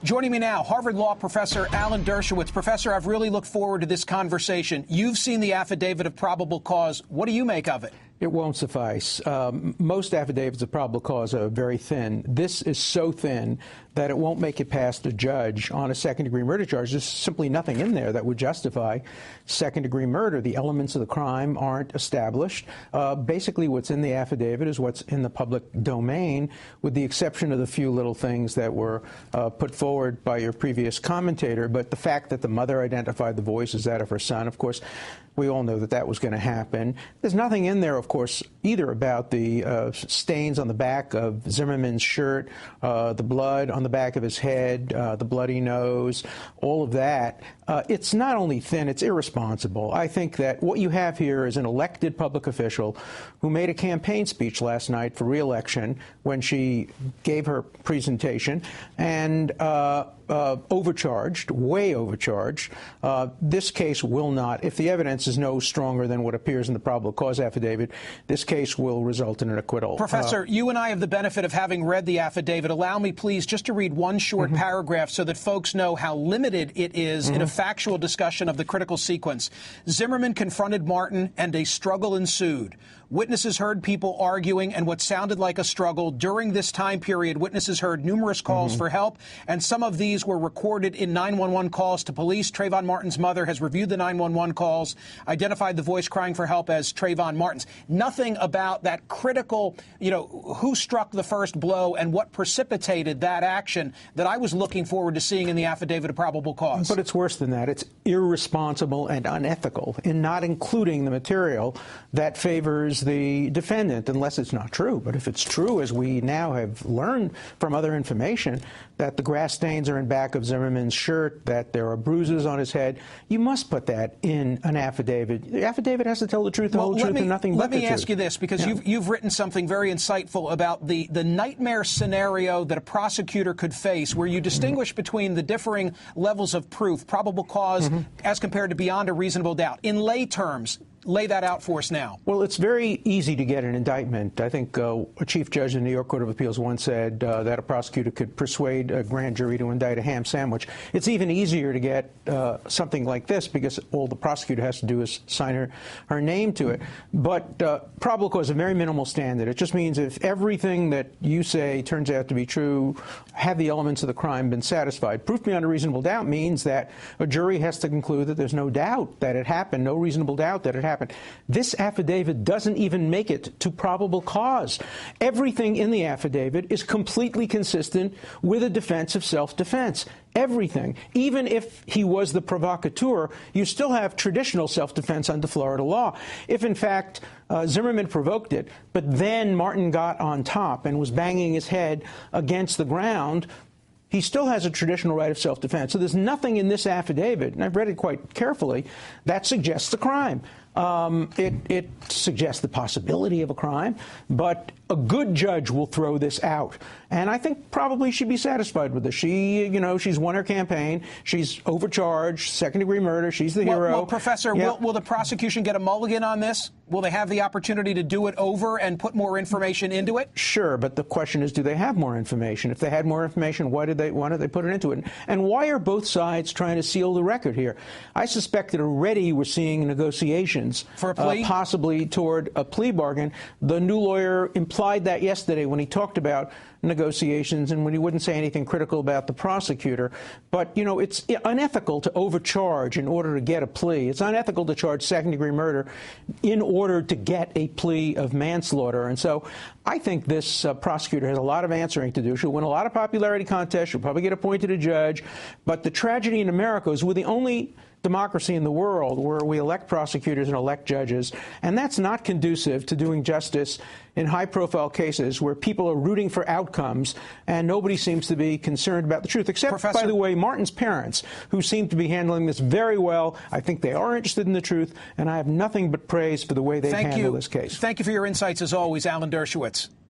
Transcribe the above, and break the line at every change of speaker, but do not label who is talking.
Joining me now, Harvard Law Professor Alan Dershowitz. Professor, I've really looked forward to this conversation. You've seen the affidavit of probable cause. What do you make of it?
It won't suffice. Most affidavits of probable cause are very thin. This is so thin that it won't make it past a judge on a second-degree murder charge. There's simply nothing in there that would justify second-degree murder. The elements of the crime aren't established. Basically, what's in the affidavit is what's in the public domain, with the exception of the few little things that were put forward by your previous commentator. But the fact that the mother identified the voice as that of her son, of course, we all know that that was going to happen. There's nothing in there, of course, either about the stains on the back of Zimmerman's shirt, the blood on the back of his head, the bloody nose, all of that. It's not only thin, it's irresponsible. I think that what you have here is an elected public official who made a campaign speech last night for re-election when she gave her presentation and overcharged, way overcharged. This case will not, if the evidence is no stronger than what appears in the probable cause affidavit, this case will result in an acquittal.
Professor, you and I have the benefit of having read the affidavit. Allow me, please, just to read one short paragraph so that folks know how limited it is in a factual discussion of the critical sequence. Zimmerman confronted Martin and a struggle ensued. Witnesses heard people arguing and what sounded like a struggle. During this time period, witnesses heard numerous calls for help, and some of these were recorded in 911 calls to police. Trayvon Martin's mother has reviewed the 911 calls, identified the voice crying for help as Trayvon Martin's. Nothing about that critical, who struck the first blow and what precipitated that action that I was looking forward to seeing in the affidavit of probable cause.
But it's worse than that. It's irresponsible and unethical in not including the material that favors the defendant, unless it's not true. But if it's true, as we now have learned from other information, that the grass stains are in back of Zimmerman's shirt, that there are bruises on his head, you must put that in an affidavit. The affidavit has to tell the truth, the whole truth, and nothing but the truth.
Let me ask you this, because you've written something very insightful about the nightmare scenario that a prosecutor could face, where you distinguish between the differing levels of proof, probable cause as compared to beyond a reasonable doubt. In lay terms, lay that out for us now.
Well, it's very easy to get an indictment. I think a chief judge in the New York Court of Appeals once said that a prosecutor could persuade a grand jury to indict a ham sandwich. It's even easier to get something like this because all the prosecutor has to do is sign her name to it. But probable cause is a very minimal standard. It just means if everything that you say turns out to be true, have the elements of the crime been satisfied. Proof beyond a reasonable doubt means that a jury has to conclude that there's no doubt that it happened, no reasonable doubt that it happened. This affidavit doesn't even make it to probable cause. Everything in the affidavit is completely consistent with a defense of self-defense. Everything. Even if he was the provocateur, you still have traditional self-defense under Florida law. If, in fact, Zimmerman provoked it, but then Martin got on top and was banging his head against the ground, he still has a traditional right of self-defense. So there's nothing in this affidavit, and I've read it quite carefully, that suggests a crime. It suggests the possibility of a crime, but a good judge will throw this out. And I think probably she'd be satisfied with this. She's won her campaign. She's overcharged, second-degree murder. She's the hero.
Well, Professor, will the prosecution get a mulligan on this? Will they have the opportunity to do it over and put more information into it? Sure,
but the question is, do they have more information? If they had more information, why did they put it into it? And why are both sides trying to seal the record here? I suspect that already we're seeing negotiations
for a plea,
possibly toward a plea bargain. The new lawyer implied that yesterday when he talked about negotiations and when he wouldn't say anything critical about the prosecutor. But, it's unethical to overcharge in order to get a plea. It's unethical to charge second-degree murder in order to get a plea of manslaughter. And so I think this prosecutor has a lot of answering to do. She'll win a lot of popularity contests. She'll probably get appointed a judge. But the tragedy in America is we're the only democracy in the world where we elect prosecutors and elect judges, and that's not conducive to doing justice in high-profile cases where people are rooting for outcomes and nobody seems to be concerned about the truth, except, by the way, Martin's parents, who seem to be handling this very well. I think they are interested in the truth, and I have nothing but praise for the way they've handled this case.
Thank you for your insights, as always, Alan Dershowitz.